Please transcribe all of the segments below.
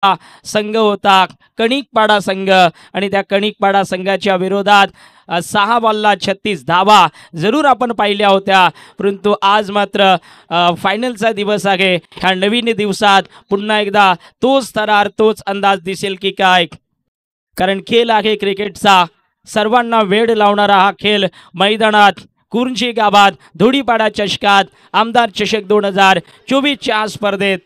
संघ होता कणिकपाडा संघ आणि त्या कणिकपाडा संघाच्या विरोधात 6 बॉलला 36 धावा जरूर आपण पाहिल्या होत्या, परंतु आज मात्र फायनलचा दिवस आहे. ह्या नवीन दिवसात पुन्हा एकदा तोच थरार तोच अंदाज दिसेल की काय, कारण खेळ आहे क्रिकेटचा, सर्वांना वेळ लावणारा हा खेळ मैदानात कुर्ची गावात धुळीपाडा चषकात आमदार चषक 2024च्या स्पर्धेत.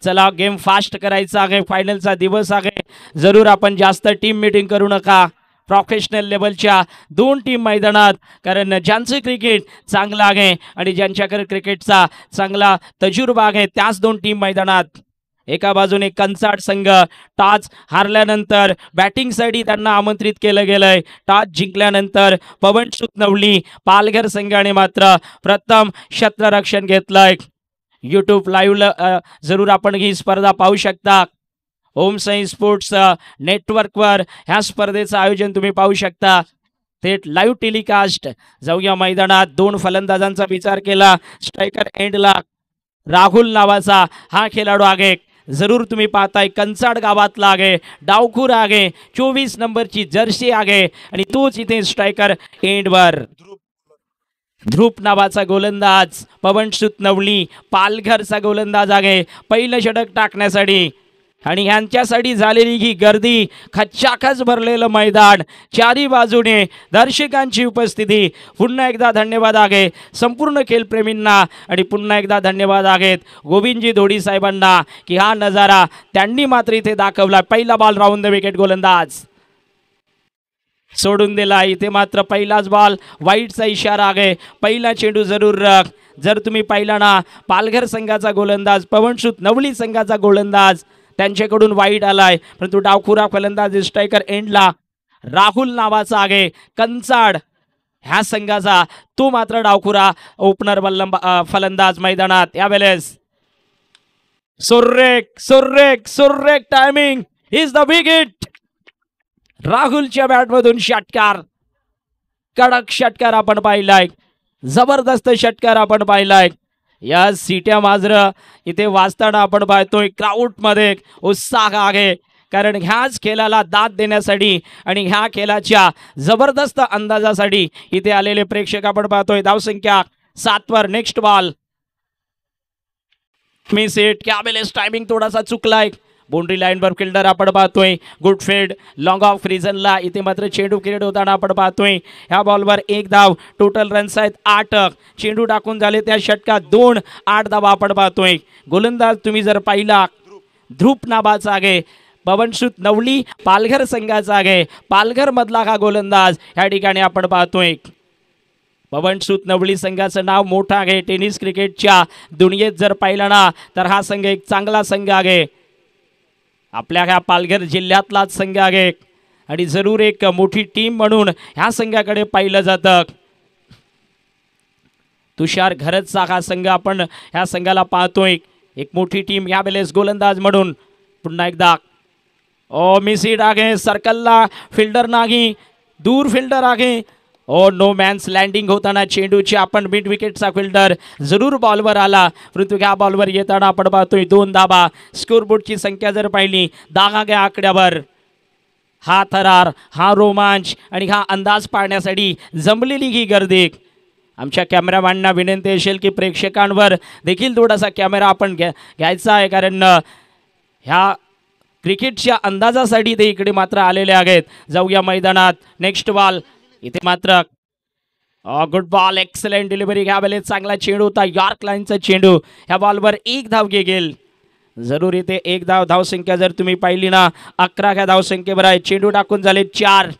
चला गेम फास्ट करायचा आहे, फायनलचा दिवस आहे. जरूर आपण जास्त टीम मीटिंग करू नका, प्रोफेशनल लेवलच्या 2 टीम मैदानात, कारण ज्यांचं क्रिकेट चांगलं आहे आणि ज्यांच्याकडे क्रिकेटचा चांगला तजुर्बा आहे त्याच 2 टीम मैदानात. एका बाजूने कंचाड संघ टॉस हारल्यानंतर बॅटिंगसाठी त्यांना आमंत्रित केलं गेलंय. टॉस जिंकल्यानंतर पवनसुत नवली पालघर संघाने मात्र प्रथम क्षेत्ररक्षण घेतलंय. यूट्यूब लाईव्ह जरूर आपण ही स्पर्धा पाहू शकता. ओम साई स्पोर्ट्स नेटवर्कवर ह्या स्पर्धेचं आयोजन तुम्ही पाहू शकता. थेट लाईव्ह टेलिकास्ट. जाऊया मैदानात. 2 फलंदाजांचा विचार केला. स्ट्रायकर एंडला राहुल नावाचा हा खेळाडू आहे. जरूर तुम्ही पाहताय कंचाड गावातला आहे, डावखूर आहे, 24 नंबरची जर्सी आहे आणि तोच इथे स्ट्रायकर एंडवर. ध्रुप नावाचा गोलंदाज पवनसुत नवली पालघरचा गोलंदाज आहे पहिलं षटक टाकण्यासाठी. आणि ह्यांच्यासाठी झालेली ही गर्दी, खच्चाखच भरलेलं मैदान, चारी बाजूने दर्शकांची उपस्थिती. पुन्हा एकदा धन्यवाद आहे संपूर्ण खेळप्रेमींना आणि पुन्हा एकदा धन्यवाद आहेत गोविंदजी धोडी साहेबांना की हा नजारा त्यांनी मात्र इथे दाखवला. पहिला बॉल राऊंड द विकेट, गोलंदाज सोडून दिला. इथे मात्र पहिलाच बॉल वाईटचा इशारा आहे. पहिला चेंडू जर तुम्ही पाहिला ना, पालघर संघाचा गोलंदाज पवनसुत नवली संघाचा गोलंदाज त्यांच्याकडून वाईट आलाय, परंतु डावखुरा फलंदाज स्ट्रायकर एंडला राहुल नावाचा आहे कंचाड ह्या संघाचा, तो मात्र डावखुरा ओपनर फलंदाज मैदानात. यावेळेस सुरेख टायमिंग इज द विकेट. राहुलच्या बॅटमधून षटकार, कडक षटकार आपण पाहिलाय, जबरदस्त षटकार आपण पाहिलाय. या सीट्या माजरं इथे वाजताना आपण पाहतोय क्राऊडमध्ये उत्साह आहे, कारण ह्याच खेळाला दाद देण्यासाठी आणि ह्या खेळाच्या जबरदस्त अंदाजासाठी इथे आलेले प्रेक्षक आपण पाहतोय. धावसंख्या 7 वर. Next ball miss hit. त्यावेळेस टायमिंग थोडासा चुकलाय. बाउंड्री लाईनवर फिल्डर आपण पाहतोय. गुड फील्ड लॉंग ऑफ रिझनला. इथे मात्र चेंडू क्रिएट होताना आपण पाहतोय. ह्या बॉलवर 1 धाव. टोटल रन्स आहेत 8. चेंडू टाकून झाले त्या षटकात 2. 8 धावा आपण पाहतोय. गोलंदाज तुम्ही जर पाहिला ध्रुप नावाचा आहे, पवनसुत नवली पालघर संघाचा आहे, पालघर मधला हा गोलंदाज ह्या ठिकाणी आपण पाहतोय. पवनसुत नवली संघाचं नाव मोठं आहे टेनिस क्रिकेटच्या दुनियेत. जर पाहिला ना तर हा संघ एक चांगला संघ आहे, आपल्या ह्या पालघर जिल्ह्यातलाच संघ आहे आणि जरूर एक मोठी टीम म्हणून ह्या संघाकडे पाहिलं जातं. तुषार घरतचा हा संघ आपण ह्या संघाला पाहतोय, एक मोठी टीम. यावेळेस गोलंदाज म्हणून पुन्हा एकदा मिस हिट आहे. सर्कलला फिल्डर नाही, दूर फिल्डर आहे. नो मॅन्स लँडिंग होताना चेंडूची आपण मिड विकेटचा फिल्डर जरूर बॉलवर आला, परंतु ह्या बॉलवर येताना आपण पाहतोय 2 धावा. स्कोरबोर्डची संख्या जर पाहिली 10 या आकड्यावर. हा थरार, हा रोमांच आणि हा अंदाज पाहण्यासाठी जमलेली ही गर्दी. आमच्या कॅमेरामॅनना विनंती असेल की प्रेक्षकांवर देखील थोडासा कॅमेरा आपण घ्यायचा आहे, कारण ह्या क्रिकेटच्या अंदाजासाठी ते इकडे मात्र आलेले आहेत. जाऊया मैदानात. Next ball. इथे मात्र गुड बॉल, एक्सलेंट डिलिव्हरी. ह्या वेळेस चांगला चेंडू होता, यॉर्क लाईनचा चेंडू. ह्या बॉलवर 1 धाव गेल. जरूर इथे 1 धाव. धावसंख्या जर तुम्ही पाहिली ना 11 ह्या धावसंख्येवर आहे. चेंडू टाकून झाले 4.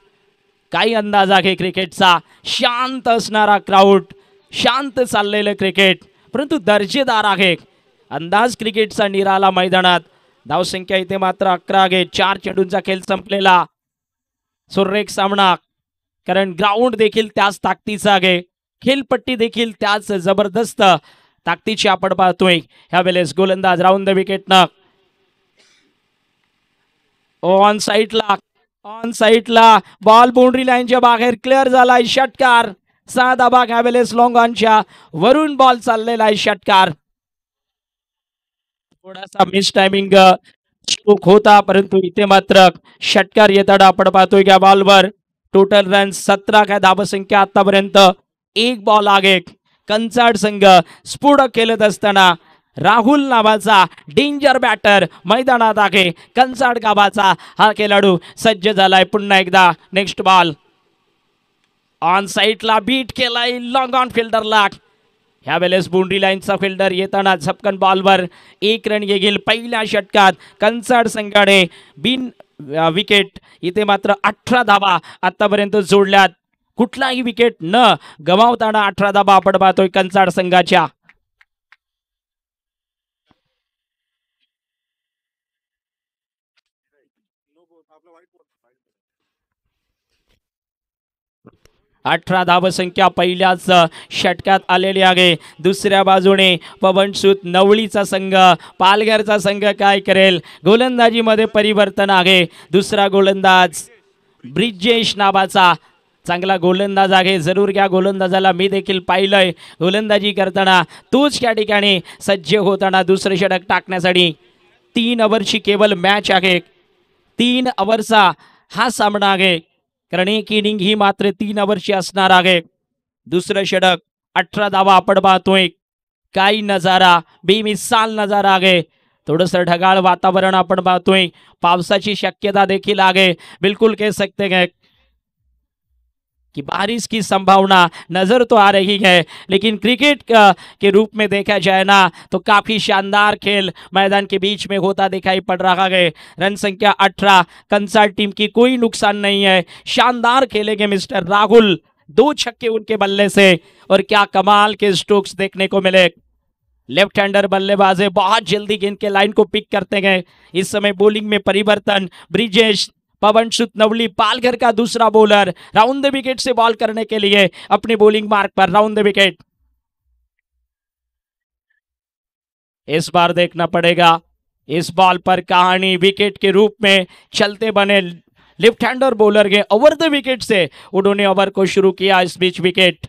काही अंदाज आहे क्रिकेटचा. शांत असणारा क्राऊड, शांत चाललेलं क्रिकेट, परंतु दर्जेदार आहे. अंदाज क्रिकेटचा निराला मैदानात. धावसंख्या इथे मात्र 11 आहे. 4 चेंडूंचा खेळ संपलेला. सुरेख सामना, कारण ग्राउंड देखील त्याच ताकदीचा आहे, खेळपट्टी देखील त्याच जबरदस्त ताकदीची आपण पाहतोय. ह्या वेळेस गोलंदाज राऊंड द विकेटनं ऑन साईडला बॉल बाउंड्री लाईनच्या बाहेर क्लिअर झाला. षटकार. 6 धावा. ह्या वेळेस लॉंग ऑनच्या वरून बॉल चाललेला आहे. षटकार. थोडासा मिस टायमिंग चूक होता, परंतु इथे मात्र षटकार येताना आपण पाहतोय या बॉलवर टोटल रन 17 काय धावसंख्या आतापर्यंत एक बॉल आगे कंचाड संघ स्फोटक खेळत असताना राहुल नावाचा डेंजर बॅटर मैदानात आहे. कंचाड गावाचा हा खेळाडू सज्ज झालाय. पुन्हा एकदा नेक्स्ट बॉल ऑन साईडला बीट केलाय लॉंग ऑन फिल्डरला. ह्या वेळेस बाउंड्री लाईनचा फिल्डर येताना झपकन बॉलवर एक रन घेईल. पहिल्या षटकात कंचाड संघाने बिन विकेट इथे मात्र 18 धावा आतापर्यंत जोडल्यात. कुठलाही विकेट न गमावताना 18 धावा आपण पाहतोय कंचाड संघाच्या. अठरा धावसंख्या पहिल्याच षटकात आलेली आहे. दुसऱ्या बाजूने पवनसूत नवळीचा संघ पालघरचा संघ काय करेल. गोलंदाजीमध्ये परिवर्तन आहे. दुसरा गोलंदाज ब्रिजेश नावाचा चांगला गोलंदाज आहे. जरूर घ्या गोलंदाजाला मी देखील पाहिलंय गोलंदाजी करताना. तोच त्या ठिकाणी सज्ज होताना दुसरे षटक टाकण्यासाठी 3 ओव्हरची केवळ मॅच आहे. 3 ओव्हरचा हा सामना आहे. कारण एक इनिंग ही मात्र 3 ओव्हरची असणार आहे. दुसरं षटक 18 धावा आपण पाहतोय. काही नजारा बेमिसाल नजारा आहे. थोडंसं ढगाळ वातावरण आपण पाहतोय. पावसाची शक्यता देखील आहे. बिल्कुल कह सकते हैं कि बारिश की संभावना नजर तो आ रही है, लेकिन क्रिकेट के रूप में देखा जाए ना तो काफी शानदार खेल मैदान के बीच में होता दिखाई पड़ रहा है. रन संख्या 18. कंसार टीम की कोई नुकसान नहीं है. शानदार खेलेंगे मिस्टर राहुल. 2 छक्के उनके बल्ले से और क्या कमाल के स्ट्रोक्स देखने को मिले. लेफ्ट हैंडर बल्लेबाज है, बहुत जल्दी गेंद के लाइन को पिक करते गए. इस समय बॉलिंग में परिवर्तन. ब्रिजेश पवनसूत नवली पालघर का दूसरा बॉलर राउंड द विकेट से बॉल करने के लिए अपने बॉलिंग मार्क पर राउंड द विकेट. इस बार देखना पड़ेगा इस बॉल पर कहानी विकेट के रूप में चलते बने लेफ्ट हैंडर बॉलर के ओवर द विकेट से उन्होंने ओवर को शुरू किया. इस बीच विकेट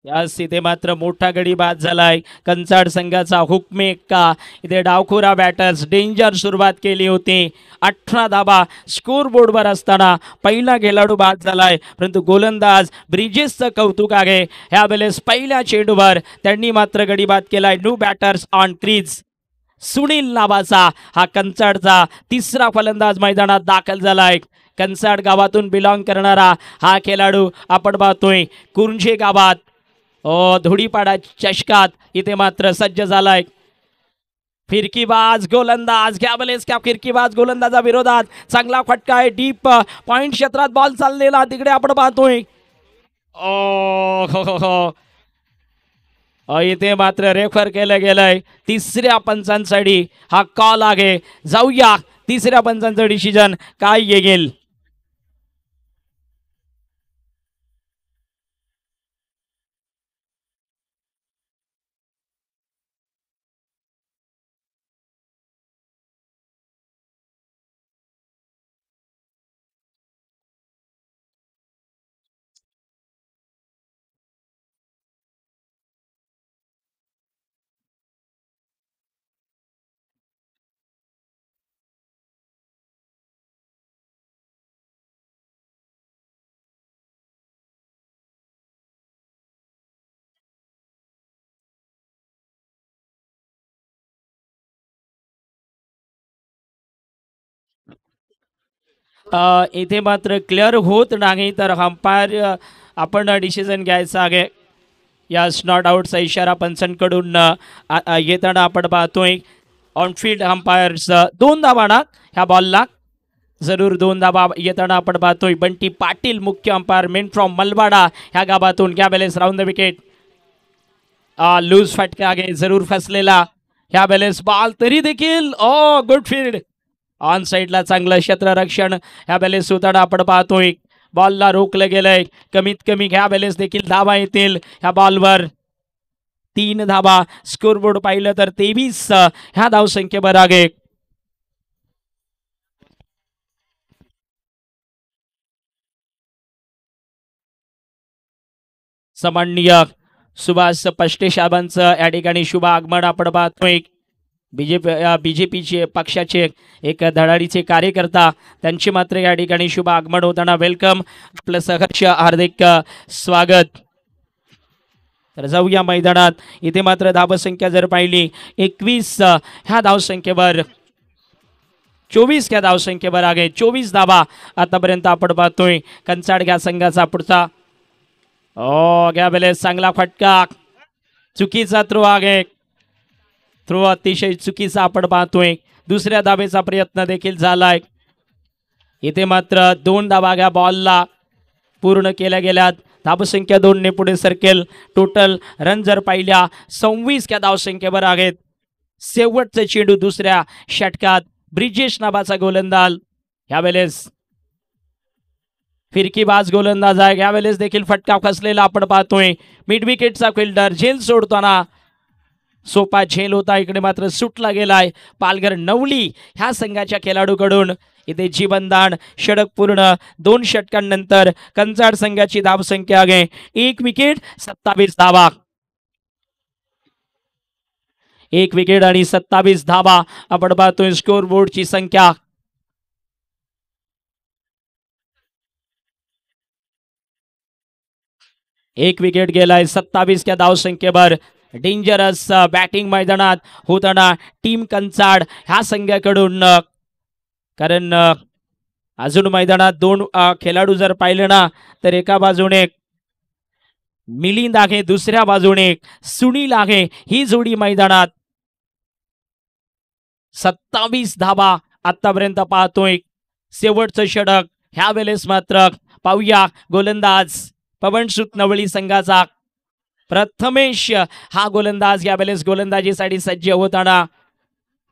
यास इथे मात्र मोठा गडी बाद झालाय. कंचाड संघाचा हुकमे एक्का. इथे डावखोरा बॅटर्स डेंजर सुरुवात केली होती. 18 धावा स्कोर बोर्डवर असताना पहिला खेळाडू बाद झालाय. परंतु गोलंदाज ब्रिजेसचं कौतुक आहे. ह्या वेळेस पहिल्या चेंडूवर त्यांनी मात्र गडी बाद केलाय. New batters on crease. Sunil नावाचा हा कंचाडचा तिसरा फलंदाज मैदानात दाखल झालाय. कंचाड गावातून बिलॉंग करणारा हा खेळाडू आपण पाहतोय कुर्ंजे गावात धुडीपाडा चषकात इथे मात्र सज्ज झालाय. फिरकीबाज गोलंदाज घ्या बलेस क्या फिरकीबाज गोलंदाजा विरोधात चांगला फटका आहे. डीप पॉइंट क्षेत्रात बॉल चाललेला तिकडे आपण पाहतोय. इथे मात्र रेफर केलं गेलंय. तिसऱ्या पंचांसाठी हा कॉल आहे. जाऊया तिसऱ्या पंचांचं डिसिजन काय येईल. इथे मात्र क्लिअर होत नाही तर अंपायर आपण डिसिजन घ्यायचा आहे. या नॉट आउटचा इशारा पंचांकडून येताना आपण पाहतोय. ऑनफील्ड अंपायर्स 2 धावा ना ह्या बॉलला. जरूर 2 धावा येताना आपण पाहतोय. बंटी पाटील मुख्य अंपायर मेन फ्रॉम मलबाडा ह्या गावातून. घ्या balance round the wicket. Loose फटका आहे जरूर फसलेला. ह्या बॅलेन्स बॉल तरी देखील गुड फील्ड. ऑन साईडला चांगलं क्षेत्ररक्षण ह्या बॅलेन्स होताना आपण पाहतोय. बॉलला रोखलं गेलंय. कमीत कमी ह्या बॅलेन्स देखील धावा येतील ह्या बॉलवर. 3 धावा. स्कोरबोर्ड पाहिलं तर 23 ह्या धावसंख्येवर आगे. सन्माननीय सुभाष पष्टे साहेबांचं या ठिकाणी शुभ आगमन आपण पाहतोय. बीजेपीचे पक्षाचे एक धडाडीचे कार्यकर्ता, त्यांची मात्र या ठिकाणी शुभ आगमन होताना. वेलकम, आपलं सहर्ष हार्दिक स्वागत. तर जाऊया मैदानात. इथे मात्र धावसंख्या जर पाहिली 21 ह्या धावसंख्येवर, 24 ह्या धावसंख्येवर आहे. 24 धावा आतापर्यंत आपण पाहतोय. कंचाड घ्या संघाचा पुढचा. घ्या वेळेस चांगला फटका, चुकीचा थ्रो आहे. थ्रो अतिशय चुकीचा आपण पाहतोय. दुसऱ्या धावेचा प्रयत्न देखील झालाय. इथे मात्र 2 धावा घ्या बॉलला पूर्ण केल्या गेल्यात. धावसंख्या 2 ने पुढे सरकेल. टोटल रन जर पाहिल्या 26 ह्या धावसंख्येवर आहेत. शेवटचा चेंडू दुसऱ्या षटकात ब्रिजेश नावाचा गोलंदाज यावेळेस फिरकीबाज गोलंदाज आहे. यावेळेस देखील फटका फसलेला आपण पाहतोय. मिड विकेटचा फिल्डर झेल सोडताना सोपा झेल होता, इकडे मात्र सुटला गेलाय. पालघर नवली ह्या संघाच्या खेळाडूकडून इथे जीवनदान षटक पूर्ण. 2 षटकांनंतर कंचाड संघाची धावसंख्या आहे 1 विकेट 27 धावा. 1 विकेट आणि 27 धावा आपण पाहतोय स्कोर बोर्डची संख्या. एक विकेट गेलाय 27 च्या धावसंख्येवर. डेंजरस बॅटिंग मैदानात होताना टीम कंचाड ह्या संघाकडून, कारण अजून मैदानात 2 खेळाडू जर पाहिले ना तर एका बाजूने मिलिंद आहे, दुसऱ्या बाजूने सुनील आहे. ही जोडी मैदानात 27 धावा आतापर्यंत पाहतोय. शेवटचं षटक ह्या वेळेस मात्र पाहूया. गोलंदाज पवनसुत नवली संघाचा प्रथमेश हा गोलंदाज यावेळेस गोलंदाजीसाठी सज्ज होताना.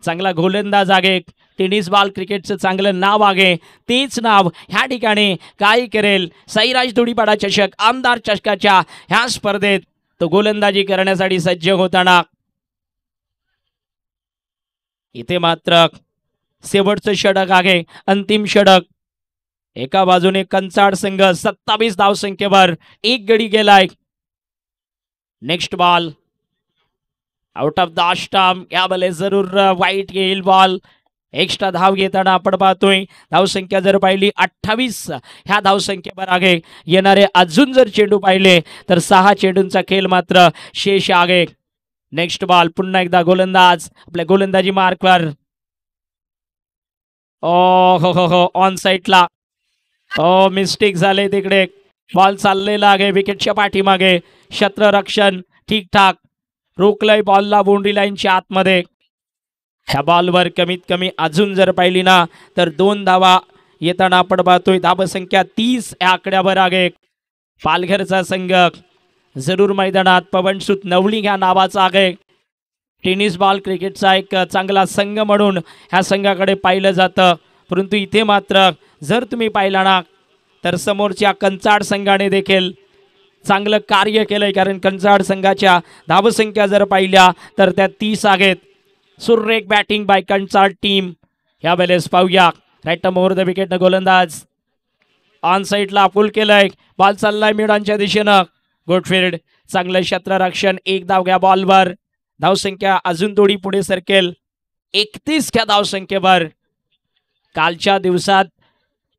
चांगला गोलंदाज आहे. टेनिस बॉल क्रिकेटचं चांगलं नाव आहे. तेच नाव ह्या ठिकाणी काय करेल. साईराज धुळीपाडा चषक, आमदार चषकाच्या ह्या स्पर्धेत तो गोलंदाजी करण्यासाठी सज्ज होताना. इथे मात्र शेवटचं षटक आहे, अंतिम षटक. एका बाजूने कंचाड संघ 27 धावसंख्येवर 1 गडी गेलाय. Next ball out of the stump. यावेळेस जरूर वाईट येईल बॉल. एक्स्ट्रा धाव घेताना आपण पाहतोय. धावसंख्या जर पाहिली 28 ह्या धावसंख्येवर आहे. येणारे अजून जर चेंडू पाहिले तर 6 चेंडूंचा खेळ मात्र शेष आहे. नेक्स्ट बॉल पुन्हा एकदा गोलंदाज आपल्या गोलंदाजी मार्कवर. हो ऑन साईडला मिस्टेक झाले. तिकडे बॉल चाललेला आहे विकेटच्या पाठीमागे. क्षेत्ररक्षण ठीकठाक रोखलंय बॉलला बाउंड्री लाईनच्या आतमध्ये. ह्या बॉलवर कमीत कमी अजून जर पाहिली ना तर 2 धावा येताना आपण पाहतोय. धावसंख्या 30 या आकड्यावर आहे. पालघरचा संघ जरूर मैदानात पवनसुत नवली ह्या नावाचा आहे. टेनिस बॉल क्रिकेटचा एक चांगला संघ म्हणून ह्या संघाकडे पाहिलं जातं. परंतु इथे मात्र जर तुम्ही पाहिला ना तर समोरच्या कंचाड संघाने देखील चांगलं कार्य केलंय. कारण कंचाड संघाच्या धावसंख्या जर पाहिल्या तर त्या 30 आहेत. सुरेख बॅटिंग बाय कंचाड टीम. यावेळेस पाहूया राईट मोर द विकेट गोलंदाज ऑन साईडला फुल केलंय. बॉल चाललाय मिडांच्या दिशेनं. गुडफिल्ड चांगलं क्षेत्ररक्षण. 1 धाव घ्या बॉलवर. धावसंख्या अजून थोडी पुढे सरकेल 31 च्या धावसंख्येवर. कालच्या दिवसात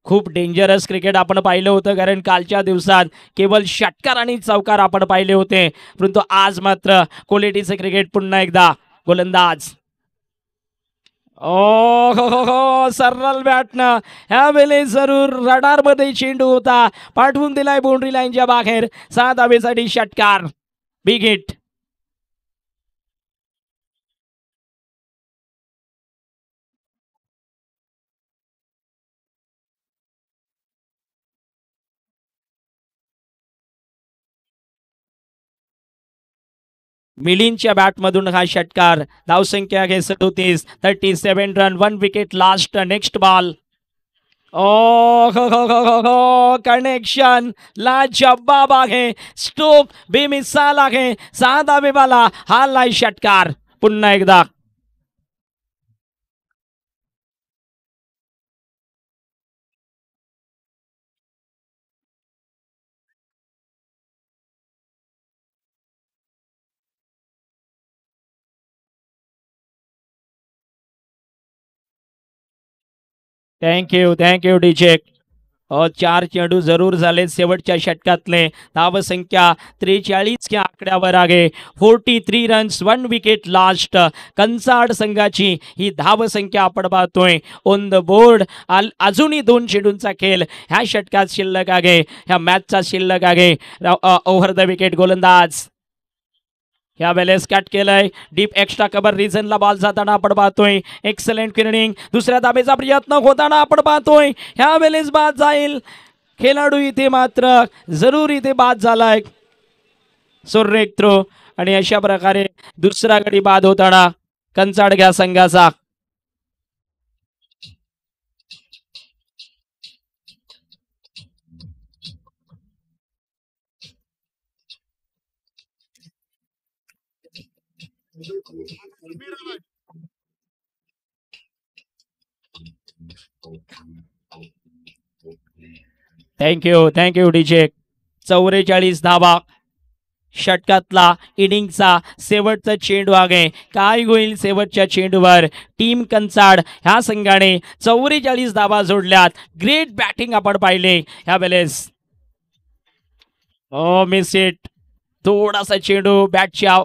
खूप डेंजरस क्रिकेट आपण पाहिलं होतं. कारण कालच्या दिवसात केवळ षटकार आणि चौकार आपण पाहिले होते. परंतु आज मात्र क्वालिटीचं क्रिकेट. पुन्हा एकदा गोलंदाज. हो सरळ बॅटनं ह्यावेळेस जरूर रडार मध्ये चेंडू होता, पाठवून दिलाय बाउंड्री लाईनच्या बाहेर. 6 धावेसाठी षटकार. Big hit. मिलिंदच्या बॅटमधून हा षटकार. धावसंख्या आहे 37. 37 run, 1 wicket last. Next ball ओ हो कनेक्शन लाजवाब आहे. स्टोक बेमिसाल आहे. साधा बेबाला हा लाय षटकार पुन्हा एकदा. Thank you DJ. चार चेंडू जरूर झाले शेवटच्या षटकातले. धावसंख्या 43 च्या आकड्यावर आहे. 43 रन्स 1 विकेट लास्ट. कंसाड संघाची ही धावसंख्या आपण पाहतोय ऑन द बोर्ड. अजूनही 2 चेंडूंचा खेळ ह्या षटकात शिल्लक आहे, ह्या मॅचचा शिल्लक आहे. ओव्हर द विकेट गोलंदाज ह्या वेळेस कट केलंय. डीप एक्स्ट्रा कव्हर रिझनला बॉल जाताना आपण पाहतोय. Excellent fielding. दुसऱ्या धाबेचा प्रयत्न होताना आपण पाहतोय. ह्या वेळेस बाद जाईल. खेळाडू इथे मात्र जरूर इथे बाद झालाय. सुरेख थ्रो आणि अशा प्रकारे दुसरा गडी बाद होताना कंचाड घ्या संघाचा. Thank you DJ. 44 धावा षटकातला इनिंगचा शेवटचा चेंडू आहे. काय होईल शेवटच्या चेंडूवर. टीम कंचाड ह्या संघाने 44 धावा जोडल्यात. ग्रेट बॅटिंग आपण पाहिले ह्या वेळेस. Miss it. थोडासा चेंडू बॅटच्या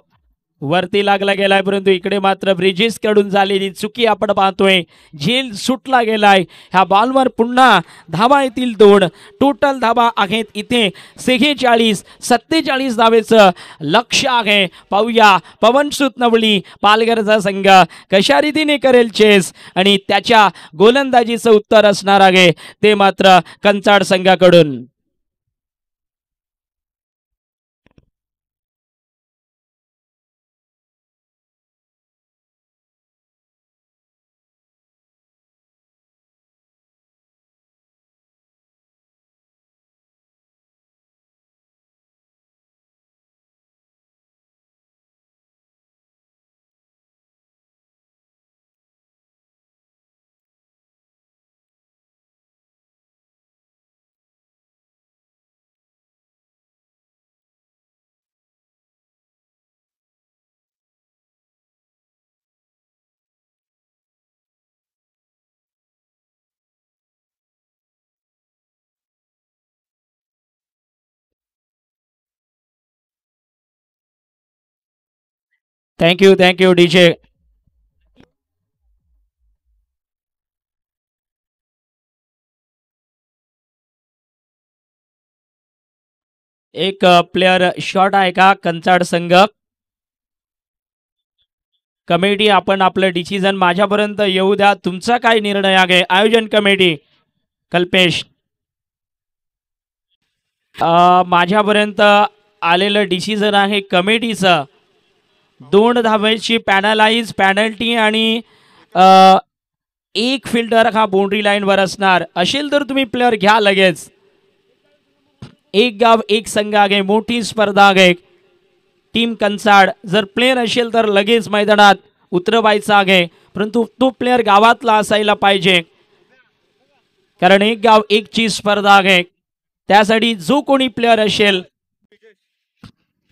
वरती लागला गेलाय, परंतु इकडे मात्र ब्रिजेस कडून झालेली चुकी आपण पाहतोय. झेल सुटला गेलाय. ह्या बॉलवर पुन्हा धावा येतील 2. टोटल धावा आहेत इथे 46-47 धावेचं लक्ष आहे. पाहूया पवनसुत नवली पालघरचा संघ कशा रीतीने करेल चेस आणि त्याच्या गोलंदाजीचं उत्तर असणार आहे ते मात्र कंचाड संघाकडून. Thank you DJ. एक प्लेयर शॉट आहे का कंचाड संघ. कमिटी आपण आपलं डिसिजन माझ्यापर्यंत येऊ द्या. तुमचा काय निर्णय आहे आयोजन कमिटी. कल्पेश. माझ्यापर्यंत आलेलं डिसिजन आहे कमिटीचं. 2 धावेची पॅनलाइज पॅनल्टी आणि एक फिल्डर हा बाउंड्री लाईनवर असणार असेल तर तुम्ही प्लेयर घ्या लगेच. एक गाव एक संघ आहे. मोठी स्पर्धा आहे. टीम कंसाड जर प्लेयर असेल तर लगेच मैदानात उतरवायचा आहे, परंतु तो प्लेयर गावातला असायला पाहिजे, कारण एक गाव एकची स्पर्धा आहे. त्यासाठी जो कोणी प्लेयर असेल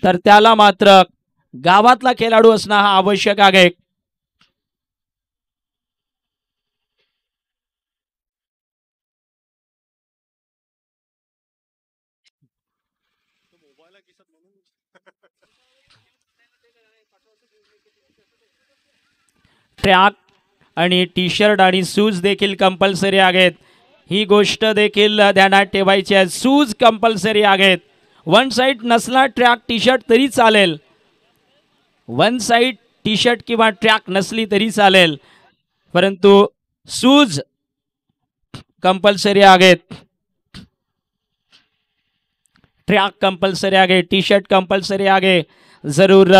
तर त्याला मात्र गावातला खेळाडू असणं हा आवश्यक आहे. ट्रॅक आणि टी शर्ट आणि शूज देखील कंपल्सरी आहेत. ही गोष्ट देखील ध्यानात ठेवायची आहे. शूज कंपल्सरी आहेत. वन साइड नसला ट्रॅक टी शर्ट तरी चालेल. वन साइड टी शर्ट किंवा ट्रॅक नसली तरी चालेल, परंतु शूज कंपल्सरी आहेत. ट्रॅक कंपल्सरी आहे. टी शर्ट कंपल्सरी आहे. जरूर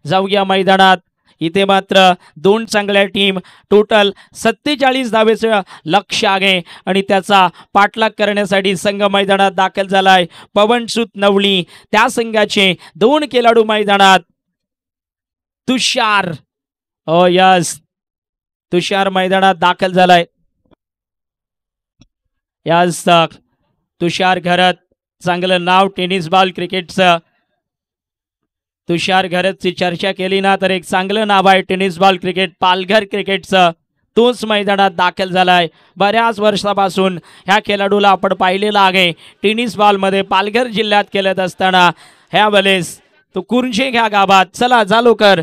जाऊया मैदानात. इथे मात्र दोन चांगल्या टीम टोटल 47 धावेचं लक्ष्य आहे आणि त्याचा पाठलाग करण्यासाठी संघ मैदानात दाखल झालाय. पवनसुत नवली त्या संघाचे दोन खेळाडू मैदानात. तुषार यस तुषार मैदानात दाखल झालाय. याच तुषार घरत चांगलं नाव टेनिस बॉल क्रिकेटचं. तुषार घरतची चर्चा केली ना तर एक चांगलं नाव आहे टेनिस बॉल क्रिकेट पालघर क्रिकेटचं. तोच मैदानात दाखल झालाय. बऱ्याच वर्षापासून ह्या खेळाडूला आपण पाहिलेलं आहे टेनिस बॉलमध्ये पालघर जिल्ह्यात खेळत असताना. ह्या वेळेस तो कुर्जे ह्या गावात. चला चालू कर.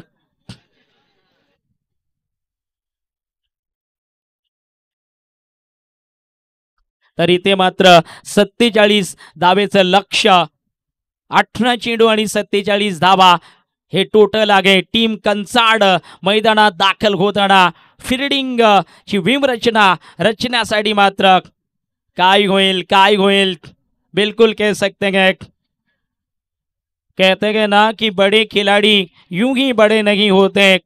तर इथे मात्र 47 धावेचं लक्ष्य. 18 चेंडू आणि 47 धावा हे टोटल आहे. टीम कंचाड मैदानात दाखल होताना फिल्डिंग ची व्यूहरचना रचण्यासाठी मात्र काय होईल काय होईल. बिल्कुल कह सकते हैं, कहते हैं ना कि बड़े खिलाड़ी यूं ही बड़े नहीं होते,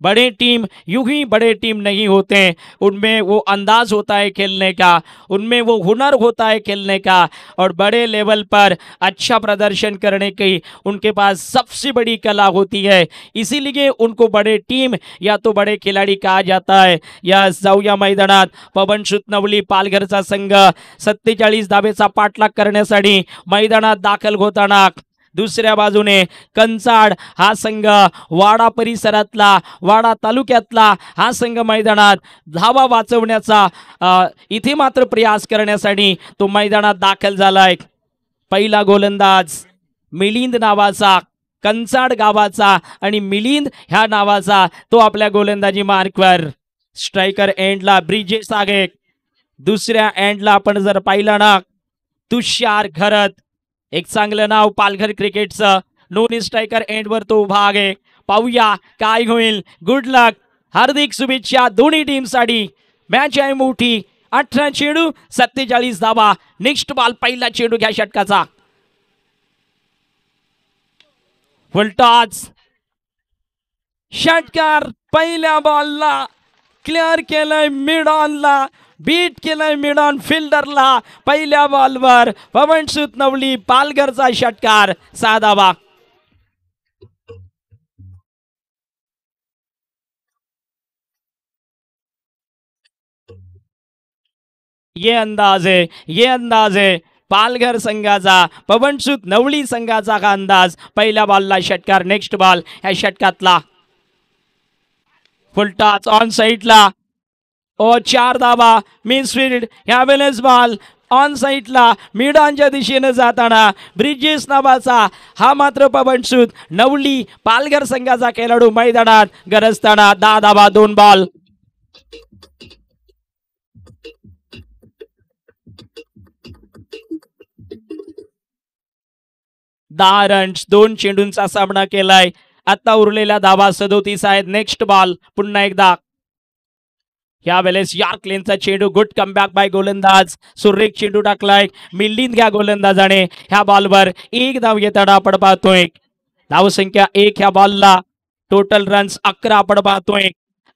बड़े टीम यूं ही बड़े टीम नहीं होते. उनमें वो अंदाज होता है खेलने का, उनमें वो हुनर होता है खेलने का और बड़े लेवल पर अच्छा प्रदर्शन करने की उनके पास सबसे बड़ी कला होती है. इसीलिए उनको बड़े टीम या तो बड़े खिलाड़ी कहा जाता है. या जाऊया मैदानात. पवनसुत नवली पालघरचा संघ 47 धावेचा पाठलाग करण्यासाठी मैदानात दाखल होताना दुसऱ्या बाजूने कंचाड हा संघ वाडा परिसरातला वाडा तालुक्यातला हा संघ मैदानात धावा वाचवण्याचा इथे मात्र प्रयास करण्यासाठी तो मैदानात दाखल झालाय. पहिला गोलंदाज मिलिंद नावाचा कंचाड गावाचा आणि मिलिंद ह्या नावाचा तो आपल्या गोलंदाजी मार्कवर. स्ट्रायकर एंडला ब्रिजेश आहे. दुसऱ्या एंडला आपण जर पाहिलं ना तुषार घरत एक चांगलं नाव पालघर क्रिकेटचं. नोन स्ट्रायकर एंडवर तो उभा आहे. पाहूया काय होईल. गुड लक. हार्दिक शुभेच्छा दोन्ही टीमसाठी. मॅच आहे मोठी. 18 चेंडू 47 धावा. नेक्स्ट बॉल पहिला चेंडू घ्या षटकाचा. फुलटॉस षटकार पहिल्या बॉलला क्लिअर केलंय मिड ऑनला. बीट केलंय मिड ऑन फिल्डरला. पहिल्या बॉलवर पवनसुत नवली पालघरचा षटकार 6 धावा. ये अंदाज आहे, ये अंदाज आहे पालघर संघाचा, पवनसुत नवली संघाचा हा अंदाज. पहिल्या बॉलला षटकार. नेक्स्ट बॉल ह्या षटकातला. फुलटॉस ऑन साईडला. ओ 4 धावा. मिसफील्ड. ह्या वेळेस बॉल ऑन साईडला मिड ऑनच्या दिशेने जाताना ब्रिजेश नावाचा हा मात्र पवनसुत नवली पालघर संघाचा खेळाडू मैदानात गरजताना 10 धावा 2 बॉल. 10 रन्स 2 चेंडूंचा सामना केलाय. आता उरलेल्या धावा 37 आहेत. नेक्स्ट बॉल पुन्हा एकदा. या वेळेस यार्क लेनचा चेंडू. गुड कमबॅक बाय गोलंदाज. सुरेख चेंडू टाकलाय मिलिंद ह्या गोलंदाजाने. ह्या बॉलवर एक धाव येताना आपण पाहतोय. धावसंख्या 1 ह्या बॉलला. टोटल रन्स 11 आपण पाहतोय.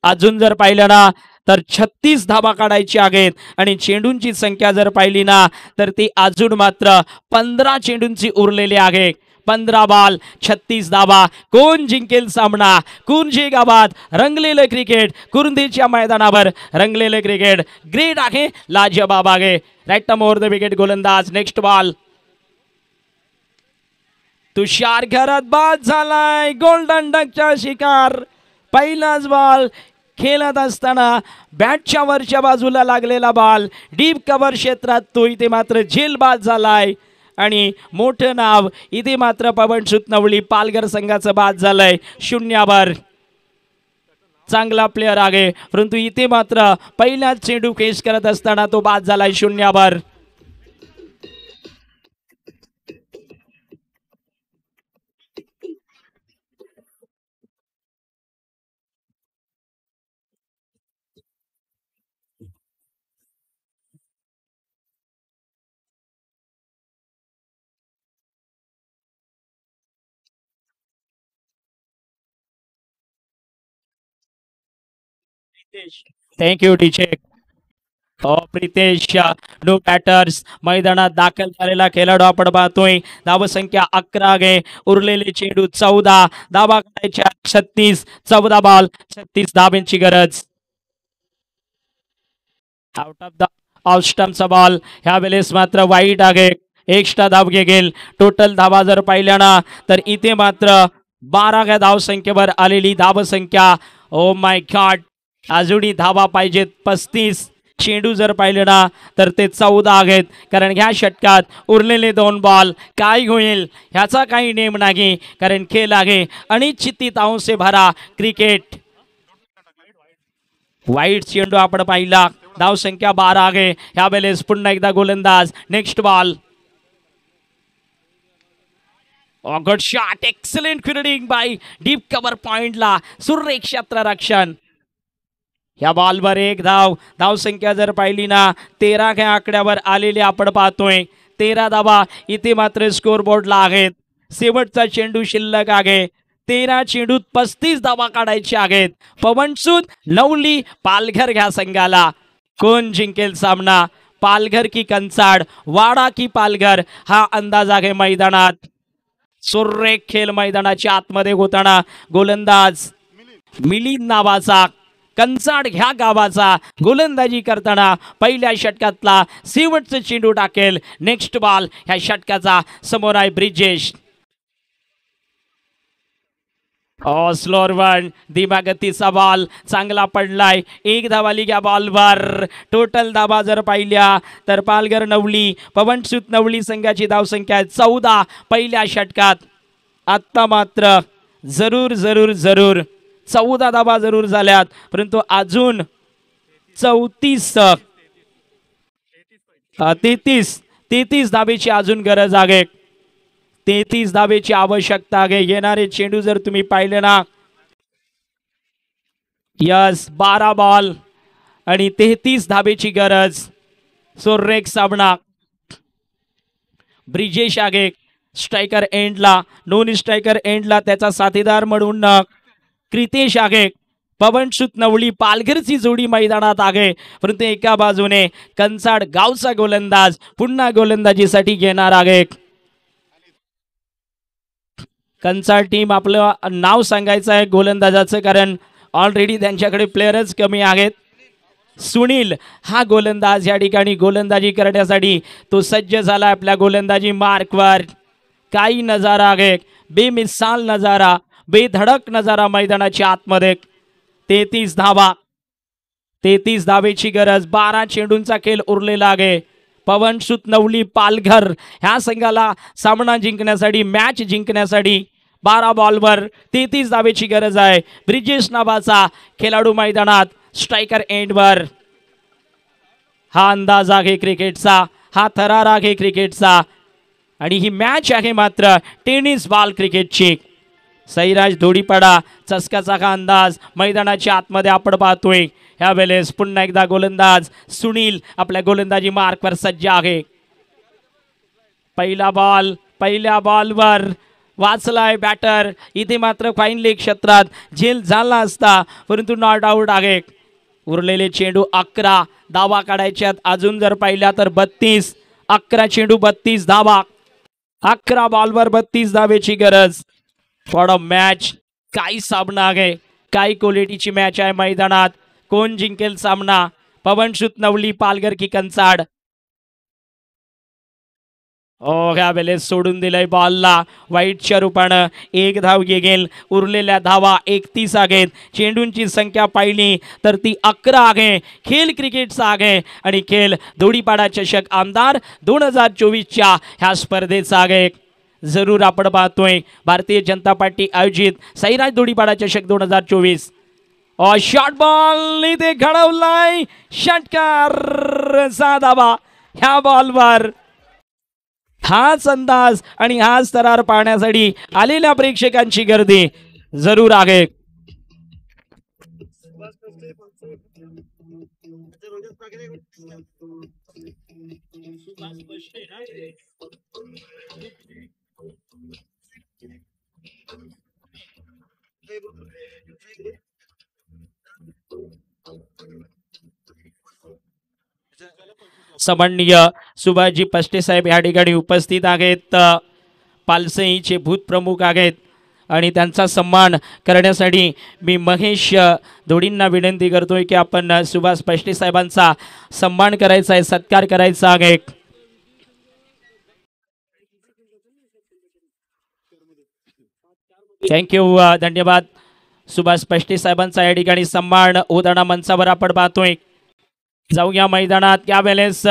अजून जर पाहिलं ना तर 36 धावा काढायची आहेत आणि चेंडूंची संख्या जर पाहिली ना तर ती अजून मात्र 15 चेंडूंची उरलेली आहे. 15 बॉल 36 धावा. कोण जिंकेल सामना. कुर्जे गावात रंगलेलं क्रिकेट. कुर्ंदीच्या मैदानावर रंगलेलं क्रिकेट. ग्रेट आहे. लाजवाब आहे. राईट मोर द विकेट गोलंदाज. Next ball. तुषार घरात बाद झालाय. गोल्डन डकचा शिकार. पहिलाच बॉल खेळत असताना बॅटच्या वरच्या बाजूला लागलेला बॉल डीप कव्हर क्षेत्रात तो इथे मात्र झेल बाद झालाय आणि मोठं नाव इथे मात्र पवनसुत नवली पालघर संघाचं बाद झालंय. 0 चांगला प्लेयर आहे परंतु इथे मात्र पहिलाच चेंडू फेस करत असताना तो बाद झालाय. 0 thank you teacher. Pritesh no batters मैदानात दाखल झालेला खेळाडू आपण पाहतोय. धावसंख्या 11 आहे. उरलेले चेंडू 14. धावा काढायच्या 36. 14 बॉल 36 धाब्यांची गरज. आउट ऑफ द ऑफ स्टंपचा बॉल ह्या वेळेस मात्र वाईट आहे. एक्स्ट्रा धाव गेल. टोटल धावा जर पाहिल्या ना तर इथे मात्र 12 धावसंख्येवर आलेली धावसंख्या. Oh my God. अजूनही धावा पाहिजेत 35. चेंडू जर पाहिले ना तर ते 14 आहेत. कारण ह्या षटकात उरलेले 2 बॉल काय होईल ह्याचा काही नेम नाही. कारण खेळ आहे अनिश्चित अंश भरा क्रिकेट. वाईट चेंडू आपण पाहिला. धावसंख्या 12 आहे. ह्या वेळेस पुन्हा एकदा गोलंदाज. Next ball. Good shot. Excellent fielding by deep cover पॉइंटला सुरेख क्षेत्ररक्षण. या बॉलवर 1 धाव. धावसंख्या जर पाहिली ना 13 ह्या आकड्यावर आलेले आपण पाहतोय. 13 धावा इथे मात्र स्कोर बोर्डला आहेत. शेवटचा चेंडू शिल्लक आहे. 13 चेंडूत 35 धावा काढायच्या आहेत. पवनसूद लवली पालघर ह्या संघाला. कोण जिंकेल सामना? पालघर की कंचाड, वाडा की पालघर हा अंदाज आहे मैदानात. सुरेख खेळ मैदानाच्या आतमध्ये होताना गोलंदाज मिलिंद नावाचा कंचाड ह्या गावाचा गोलंदाजी करताना पहिल्या षटकातला शेवटचा चेंडू टाकेल. नेक्स्ट बॉल ह्या षटकाचा. समोर आहे ब्रिजेश. स्लोअर वन धीम्यागतीचा बॉल चांगला पडलाय. 1 धाव आली या बॉलवर. टोटल धावा जर पाहिल्या तर पालघर नवली पवनसूत नवली संघाची धावसंख्या 14 पहिल्या षटकात. आत्ता मात्र जरूर जरूर जरूर 14 धावा जरूर झाल्यात परंतु अजून 33 धावेची अजून गरज आहे. 33 धावेची आवश्यकता आहे. येणारे चेंडू जर तुम्ही पाहिले ना यस 12 बॉल आणि 33 धावेची गरज. सुरेख सामना. ब्रिजेश आहे स्ट्रायकर एंडला. नॉन स्ट्रायकर एंडला त्याचा साथीदार म्हणून क्रितेश आहे. पवनसूत नवली पालघरची जोडी मैदानात आहे परंतु एका बाजूने कंचाड गावचा गोलंदाज पुन्हा गोलंदाजीसाठी घेणार आहे. कंचाड टीम आपलं नाव सांगायचं आहे गोलंदाजाचं कारण ऑलरेडी त्यांच्याकडे प्लेयरच कमी आहेत. सुनील हा गोलंदाज या ठिकाणी गोलंदाजी करण्यासाठी तो सज्ज झाला आपल्या गोलंदाजी मार्कवर. काही नजारा आहे. बेमिसाल नजारा, बेधडक नजारा मैदानाच्या आतमध्ये. 33 धावा 33 धावेची गरज. 12 चेंडूंचा खेळ उरलेला आहे. पवनसूत नवली पालघर ह्या संघाला सामना जिंकण्यासाठी मॅच जिंकण्यासाठी 12 बॉलवर 33 धावेची गरज आहे. ब्रिजेश नावाचा खेळाडू मैदानात स्ट्रायकर एंडवर. हा अंदाज आहे क्रिकेटचा. हा थरार आहे क्रिकेटचा आणि ही मॅच आहे मात्र टेनिस बॉल क्रिकेटची. सैराज धोडीपाडा चस्काचा हा अंदाज मैदानाच्या आतमध्ये आपण पाहतोय. ह्या वेळेस पुन्हा एकदा गोलंदाज सुनील आपल्या गोलंदाजी मार्कवर सज्ज आहे. पहिला बॉल. पहिल्या बॉलवर वाचलाय बॅटर. इथे मात्र फाईन लेग क्षेत्रात झेल झाला असता परंतु नॉट आउट आहे. उरलेले चेंडू 11 धावा काढायच्यात अजून जर पाहिल्या तर 32. 11 चेंडू 32 धावा. 11 बॉलवर 32 धावेची गरज. For a match. काय सामना आहे. काय क्वालिटीची मॅच आहे मैदानात. कोण जिंकेल सामना? पवनसूत नवली पालघर की कंचाड. ह्या वेळेस सोडून दिलंय बॉलला वाईटच्या रूपानं. 1 धाव गेल. उरलेल्या धावा 31 आहेत. चेंडूंची संख्या पाहिली तर ती 11 आहे. खेळ क्रिकेटचा आहे आणि खेळ धोडीपाडा चषक आमदार 2024च्या ह्या स्पर्धेचा आहे. जरूर आपण पाहतोय भारतीय जनता पार्टी आयोजित सैराज धोडीपाडा चषक 2024. शॉर्ट बॉल इथे घडवलाय. षटकार 6 धावा. ह्या बॉलवर हाच अंदाज आणि हाच थरार पाहण्यासाठी आलेल्या प्रेक्षकांची गर्दी जरूर आहे. सन्माननीय सुभाषजी पष्टे साहेब या ठिकाणी उपस्थित आहेत, पालसईचे भूतप्रमुख आहेत आणि त्यांचा सन्मान करण्यासाठी मी महेश धोडींना विनंती करतोय की आपण सुभाष पष्टे साहेबांचा सन्मान करायचा आहे, सत्कार करायचा आहे. थँक्यू, धन्यवाद. सुभाष पष्टे साहेबांचा या ठिकाणी सन्मान उदाहरणा मंचावर आपण पाहतोय. जाऊया मैदानात. त्यावेळेस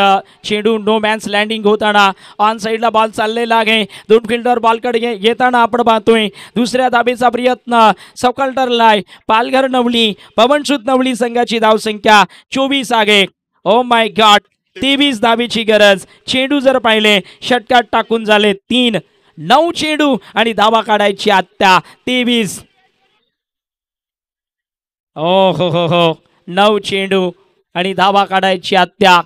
चेंडू नो मॅन्स लँडिंग होताना ऑन साईडला बॉल चाललेला आहे. दोन फिल्डर बॉलकडे येताना आपण पाहतोय. दुसऱ्या धाबेचा प्रयत्न सवकाळ ठरलाय. पालघर नवली पवनसुत नवली संघाची धावसंख्या 24 आहे. ओ माय गॉड, 23 धाबेची गरज. चेंडू जर पाहिले षटकात टाकून झाले 3. 9 चेंडू आणि धावा काढायची आत्ता 23. ओ हो 9 चेंडू आणि धावा काढायची आत्या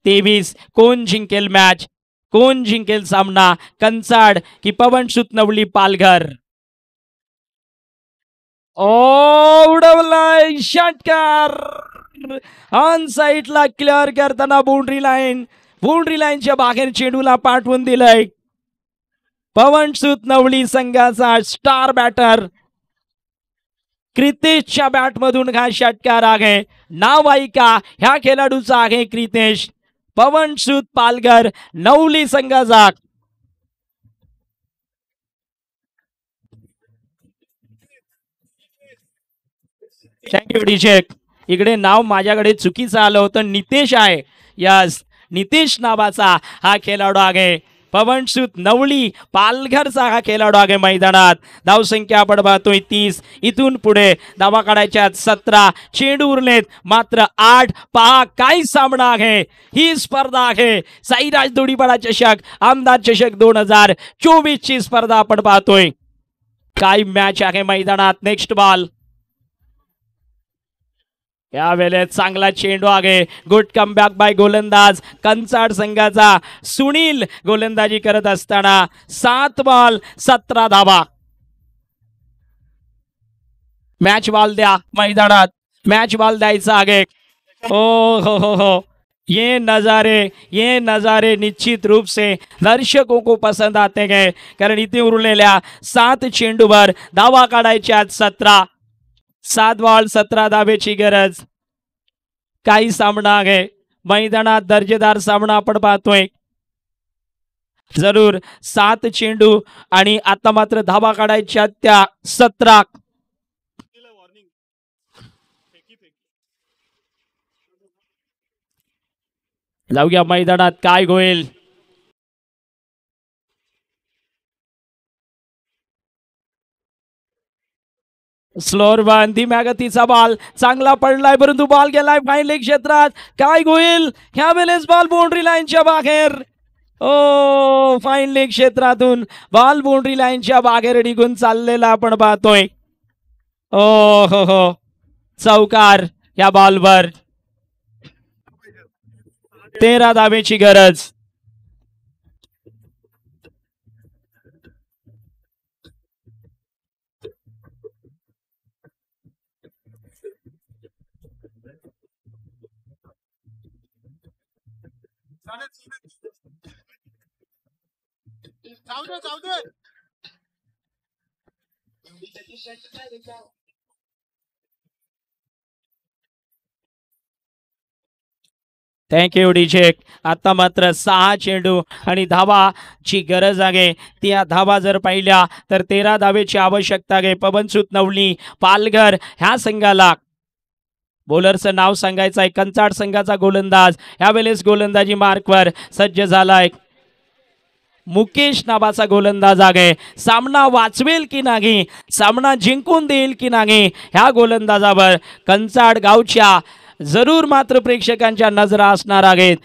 23. कोण जिंकेल मॅच, कोण जिंकेल सामना, कंचाड की पवनसुत नवली पालघर? उडवलाय षटकार. ऑन साईडला क्लिअर करताना बाउंड्री लाईनच्या बाहेर चेंडूला पाठवून दिलंय. पवनसुत नवली संघाचा स्टार बॅटर क्रितेशच्या बॅटमधून हा षटकार आहे. नाव ऐका ह्या खेळाडूचा आहे क्रितेश. पवनसुत पालघर नवली संघाचा. थँक्यू डिजेक. इकडे नाव माझ्याकडे चुकीचं आलं होतं, नितेश आहे. यस, नितेश नावाचा हा खेळाडू आहे. पवनसुत नवली पालघरचा हा खेळाडू आहे मैदानात. धावसंख्या आपण पाहतोय 30. इथून पुढे धावा काढायच्या 17. चेंडू उरलेत मात्र 8. पहा काय सामना आहे. ही स्पर्धा आहे साईराज धोडीपाडा चषक, आमदार चषक 2024 ची स्पर्धा आपण पाहतोय. काय मॅच आहे मैदानात. Next ball. या वेळेत चांगला चेंडू आहे. गुड कमबॅक बाय गोलंदाज कंचाड संघाचा सुनील गोलंदाजी करत असताना 7 बॉल 17 धावा. मॅच बॉल द्या मैदानात, मॅच बॉल द्यायचा आहे. हो ये नजारे निश्चित रूप से दर्शकों को पसंद आते हैं, कारण इथे उरलेल्या 7 चेंडूवर धावा काढायच्या 17. 7 बॉल 17 धावेची गरज. काही सामना आहे मैदानात, दर्जेदार सामना आपण पाहतोय. जरूर 7 चेंडू आणि आता मात्र धावा काढायच्या त्या 17. जाऊया मैदानात काय होईल. स्लोअर वन धीम्या गतीचा बॉल चांगला पडलाय, परंतु बॉल गेलाय फाईन लेग क्षेत्रात. काय होईल ह्या वेळेस. बॉल बाउंड्री लाईनच्या बाहेर. फाईन लेग क्षेत्रातून बॉल बाउंड्री लाईनच्या बाहेर निघून चाललेला आपण पाहतोय. हो चौकार या बॉलवर. 13 धावेची गरज. थँक्यू डिजेक. आता मात्र 6 चेंडू आणि धावाची गरज आहे. त्या धावा जर पाहिल्या तर 13 धावेची आवश्यकता आहे पवनसुत नवली पालघर ह्या संघाला. बॉलरचं नाव सांगायचं आहे. कंचाड संघाचा गोलंदाज यावेळेस गोलंदाजी मार्कवर सज्ज झालाय. मुकेश नावाचा गोलंदाज आहे. सामना वाचवेल की नाही, सामना जिंकून देईल की नाही, ह्या गोलंदाजावर कंचाड गावच्या जरूर मात्र प्रेक्षकांच्या नजरा असणार आहेत.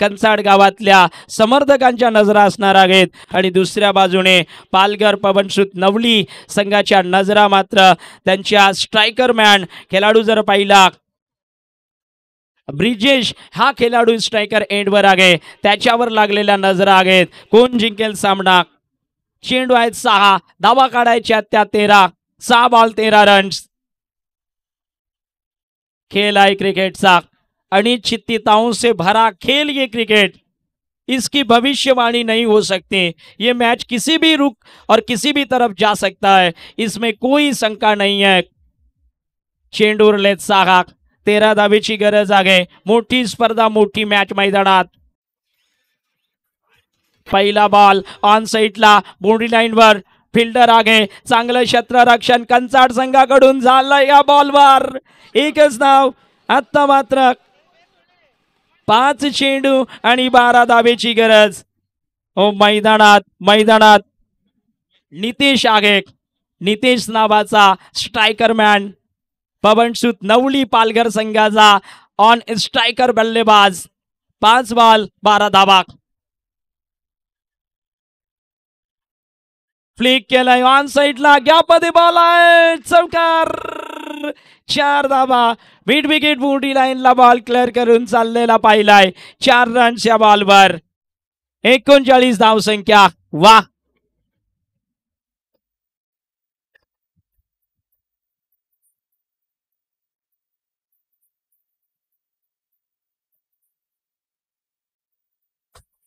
कंचाड गावातल्या समर्थकांच्या नजरा असणार आहेत. आणि दुसऱ्या बाजूने पालघर पवनसुत नवली संघाच्या नजरा मात्र त्यांच्या स्ट्रायकर मॅन खेळाडू जर पाहिला ब्रिजेश हा खेळाडू स्ट्रायकर एंडवर आहे, त्याच्यावर लागलेल्या नजरा आहेत. कोण जिंकेल सामना. चेंडू आहेत 6. धावा काढायच्या त्या 13. 6 बॉल 13 रन्स. खेळ आहे क्रिकेटचा. अनिश्चितताओं से भरा खेल ये क्रिकेट, इसकी भविष्यवाणी नहीं हो सकती। ये मैच किसी भी रुख और किसी भी तरफ जा सकता है, इसमें कोई शंका नहीं है। चेंडू उरलेत 6, 13 धावेची गरज आहे। मोठी स्पर्धा, मोठी मॅच मैदानात। पहिला बॉल ऑन साइडला, बाउंड्री लाईनवर फिल्डर आगे, चांगलं क्षेत्ररक्षण कंचाड संघाकडून झालं। या बॉलवर एकच धाव। आता मात्र 5 चेंडू आणि 12 धावेची गरज। ओ मैदानात नितेश आगे, नितेश नावाचा स्ट्रायकर मॅन, पवनसुत नवली पालघर संघाचा ऑन स्ट्रायकर बल्लेबाज। 5 बॉल 12 धावा। फ्लिक केलाय ऑन साइडला, गॅपमध्ये बॉल आहे, चौकार। 4 धावा। मिड विकेट बाउंड्री लाईनला बॉल क्लिअर करून चाललेला पाहिलाय। 4 रन्स या बॉलवर, 39 धावसंख्या। वाह।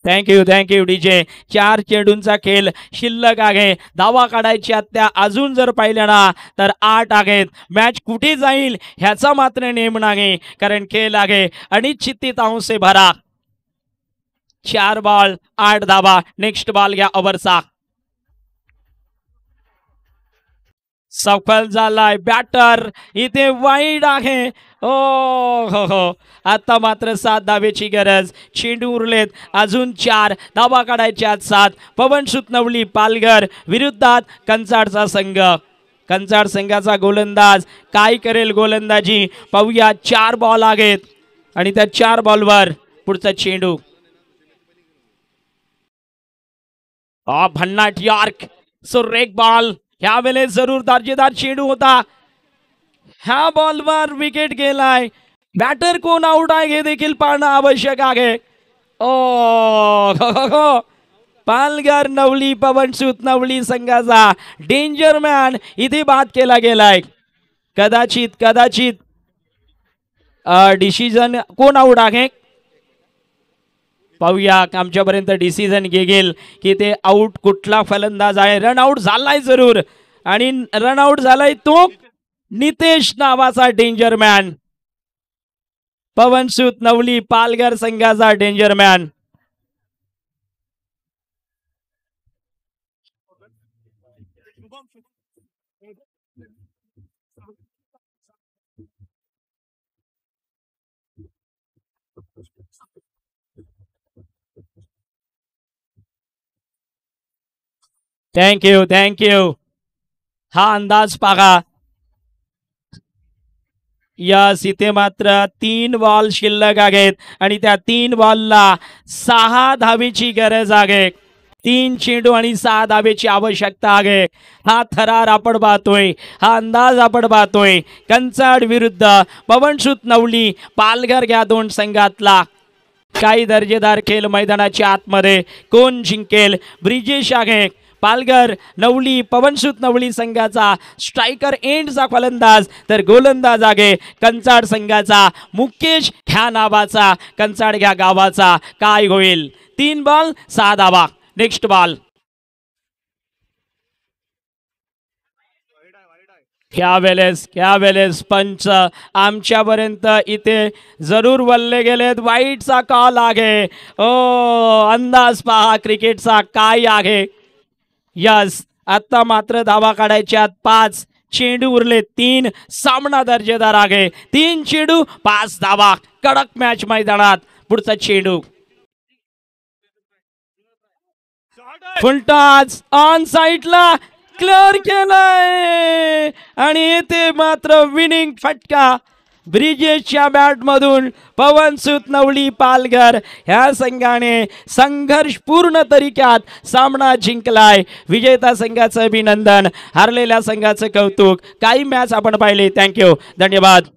Thank you DJ. 4 चेंडूंचा खेळ शिल्लक आहे। धावा काढायच्या त्या अजून जर पाहिल्या ना तर 8 आहेत। मॅच कुठे जाईल ह्याचा मात्र नेम नाही, कारण खेळ आहे अनिश्चितताओं से भरा। 4 बॉल 8 धावा। नेक्स्ट बॉल घ्या ओव्हरचा। सफल झालाय बॅटर, इथे वाईड आहे। हो, आता मात्र 7 धावेची गरज। चेंडू उरलेत अजून 4, धावा काढायच्या 7। पवनसुत नवली पालघर विरुद्धात कंचाडचा संघ। कंचाड संघाचा गोलंदाज काय करेल गोलंदाजी पाहूया। 4 बॉल आहेत आणि त्या 4 बॉलवर पुढचा चेंडू। भन्नाट यॉर्क, सुरेख बॉल। ह्या वेळेस जरूर दर्जेदार चेंडू होता। ह्या बॉलवर विकेट गेलाय। बॅटर कोण आउट आहे हे देखील पाहणं आवश्यक आहे। पालघर नवली पवनसुत नवली संघाचा डेंजर मॅन इथे बाद केला गेलाय। कदाचित डिसिजन कोण आउट आहे पाहूया। आमच्यापर्यंत डिसिजन घेईल की ते आउट कुठला फलंदाज आहे। रन आउट झालाय जरूर, आणि रन आउट झालाय तो नितेश नावाचा डेंजर मॅन। पवनसुत नवली पालघर संघाचा डेंजर मॅन। थँक्यू। हा अंदाज पहा। यस, इथे मात्र 3 बॉल शिल्लक आहेत आणि त्या 3 बॉलला 6 धावेची गरज आहे। 3 चेंडू आणि 6 धावेची आवश्यकता आहे। हा थरार आपण पाहतोय, हा अंदाज आपण पाहतोय। कंचाड विरुद्ध पवनसुत नवली पालघर या 2 संघातला काही दर्जेदार खेळ मैदानाच्या आतमध्ये। कोण जिंकेल? ब्रिजेश आहे पालघर नवली पवनसुत नवली संघाचा स्ट्रायकर एंडचा फलंदाज, तर गोलंदाज आहे कंचाड संघाचा मुकेश ह्या नावाचा, कंचाड ह्या गावाचा। काय होईल? 3 बॉल 6 धावा। Next ball. क्या वेळेस पंच आमच्यापर्यंत इथे जरूर वल्ले गेलेत। वाईटचा कॉल आहे। अंदाज पहा क्रिकेटचा काय आहे। यस, आता मात्र धावा काढायच्या 5, चेंडू उरले 3, सामना दर्जेदार आहे। 3 चेंडू 5 धावा। कडक मॅच मैदानात। पुढचा चेंडू फुलटॉस ऑन साइडला क्लिअर केलाय आणि येथे मात्र विनिंग फटका ब्रिजेशच्या बॅटमधून। पवनसुत नवली पालघर ह्या संघाने संघर्षपूर्ण तरीक्यात सामना जिंकलाय। विजेता संघाचं अभिनंदन, हारलेल्या संघाचं कौतुक। काही मॅच आपण पाहिले। थँक्यू, धन्यवाद।